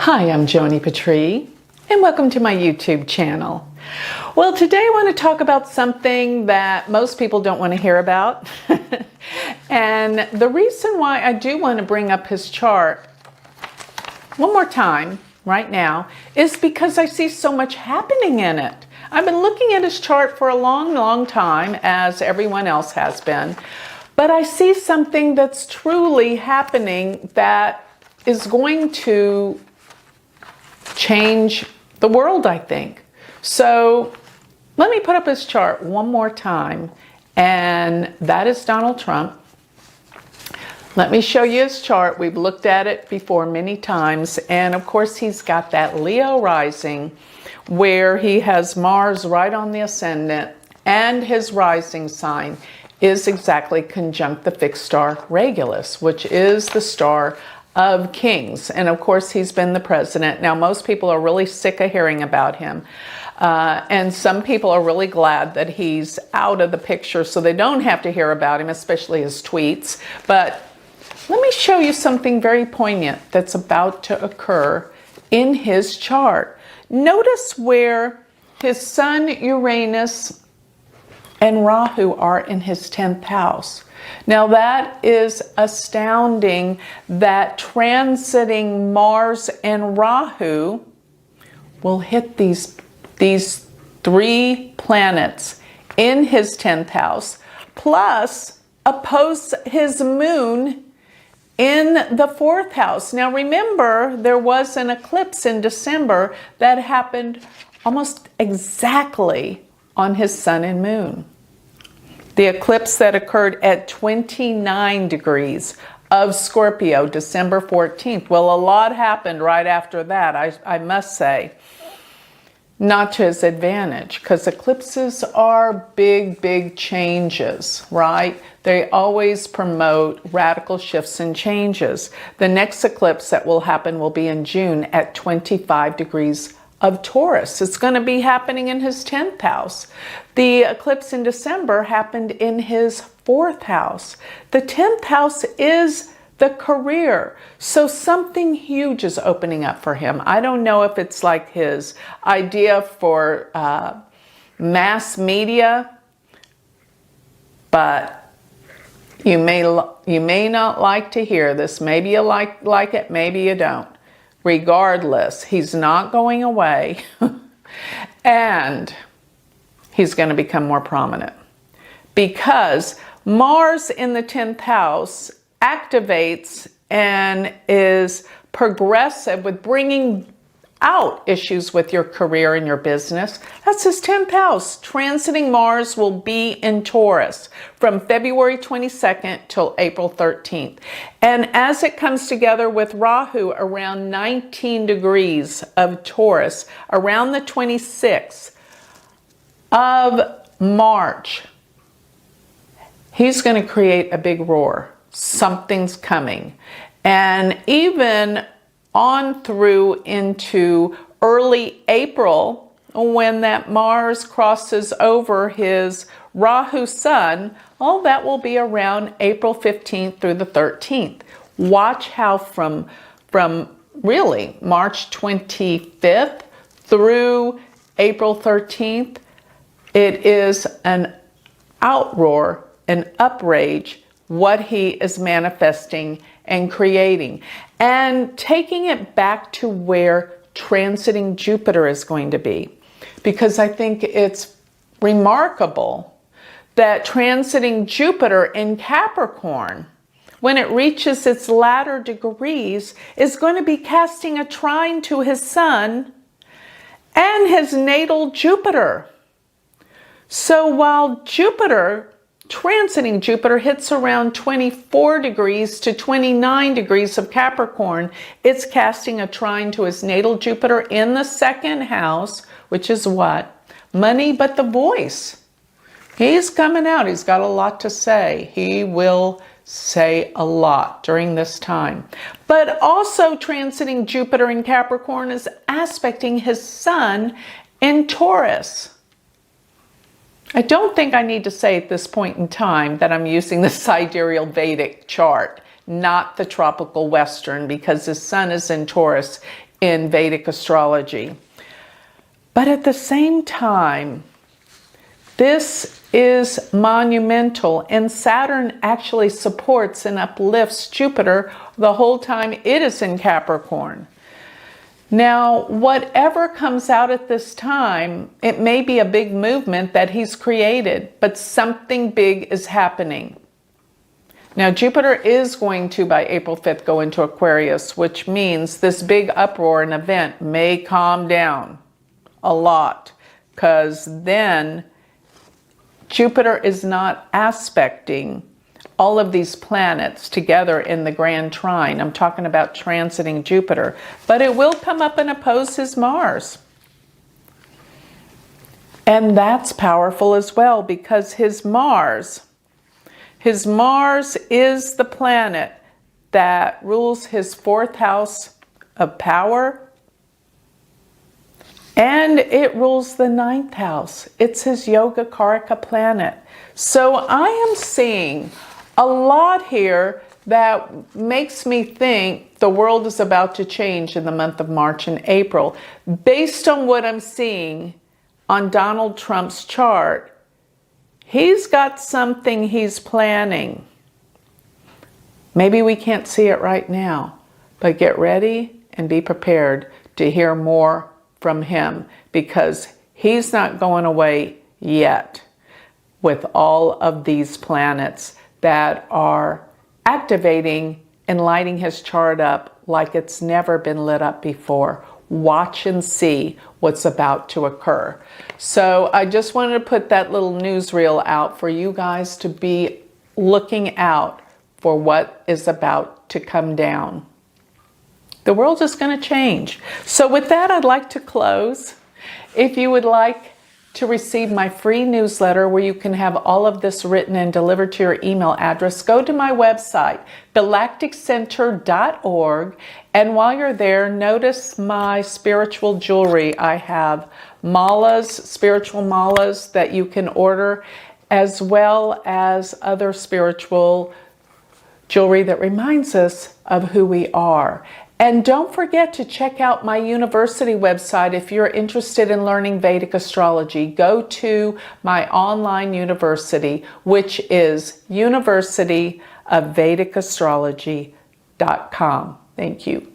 Hi, I'm 𝗩𝗶𝗱𝗲, and welcome to my YouTube channel. Well, today I want to talk about something that most people don't want to hear about. And the reason why I do want to bring up his chart one more time right now is because I see so much happening in it. I've been looking at his chart for a long time, as everyone else has been, but I see something that's truly happening that is going to change the world, I think. So let me put up his chart one more time, and that is Donald Trump. Let me show you his chart. We've looked at it before many times, and of course he's got that Leo rising where he has Mars right on the ascendant, and his rising sign is exactly conjunct the fixed star Regulus, which is the star of kings. And of course he's been the president. Now most people are really sick of hearing about him, and some people are really glad that he's out of the picture so they don't have to hear about him, especially his tweets. But let me show you something very poignant that's about to occur in his chart. Notice where his sun, Uranus, and Rahu are in his 10th house. Now that is astounding, that transiting Mars and Rahu will hit these three planets in his 10th house, plus oppose his moon in the 4th house. Now remember, there was an eclipse in December that happened almost exactly on his sun and moon. The eclipse that occurred at 29 degrees of Scorpio, December 14th. Well, a lot happened right after that, I must say. Not to his advantage, because eclipses are big changes, right? They always promote radical shifts and changes. The next eclipse that will happen will be in June at 25 degrees of Taurus. It's going to be happening in his 10th house. The eclipse in December happened in his 4th house. The 10th house is the career. So something huge is opening up for him. I don't know if it's like his idea for mass media, but you may not like to hear this. Maybe you like it, maybe you don't. Regardless, he's not going away and he's going to become more prominent because Mars in the 10th house activates and is progressive with bringing out issues with your career and your business. That's his 10th house. Transiting Mars will be in Taurus from February 22nd till April 13th. And as it comes together with Rahu around 19 degrees of Taurus, around the 26th of March, he's going to create a big roar. Something's coming. And even on through into early April, when that Mars crosses over his Rahu sun, all that will be around April 15th through the 13th. Watch how from really March 25th through April 13th, it is an outroar, an uprage, what he is manifesting and creating, and taking it back to where transiting Jupiter is going to be. Because I think it's remarkable that transiting Jupiter in Capricorn, when it reaches its latter degrees, is going to be casting a trine to his sun and his natal Jupiter. So while transiting Jupiter hits around 24 degrees to 29 degrees of Capricorn, it's casting a trine to his natal Jupiter in the 2nd house, which is what? Money, but the voice. He's coming out. He's got a lot to say. He will say a lot during this time. But also transiting Jupiter in Capricorn is aspecting his sun in Taurus. I don't think I need to say at this point in time that I'm using the sidereal Vedic chart, not the tropical Western, because the sun is in Taurus in Vedic astrology. But at the same time, this is monumental, and Saturn actually supports and uplifts Jupiter the whole time it is in Capricorn. Now, whatever comes out at this time, it may be a big movement that he's created, but something big is happening. Now, Jupiter is going to, by April 5th, go into Aquarius, which means this big uproar and event may calm down a lot, because then Jupiter is not aspecting all of these planets together in the grand trine. I'm talking about transiting Jupiter, but it will come up and oppose his Mars. And that's powerful as well, because his Mars is the planet that rules his 4th house of power, and it rules the 9th house. It's his Yoga Karaka planet. So I am seeing a lot here that makes me think the world is about to change in the month of March and April. Based on what I'm seeing on Donald Trump's chart, he's got something he's planning. Maybe we can't see it right now, but get ready and be prepared to hear more from him, because he's not going away yet with all of these planets that are activating and lighting his chart up like it's never been lit up before. Watch and see what's about to occur. So I just wanted to put that little newsreel out for you guys to be looking out for what is about to come down. The world is going to change. So with that, I'd like to close. If you would like to receive my free newsletter where you can have all of this written and delivered to your email address, go to my website, 𝗩𝗚center.org. And while you're there, notice my spiritual jewelry. I have malas, spiritual malas that you can order, as well as other spiritual jewelry that reminds us of who we are. And don't forget to check out my university website if you're interested in learning Vedic astrology. Go to my online university, which is universityofvedicastrology.com. Thank you.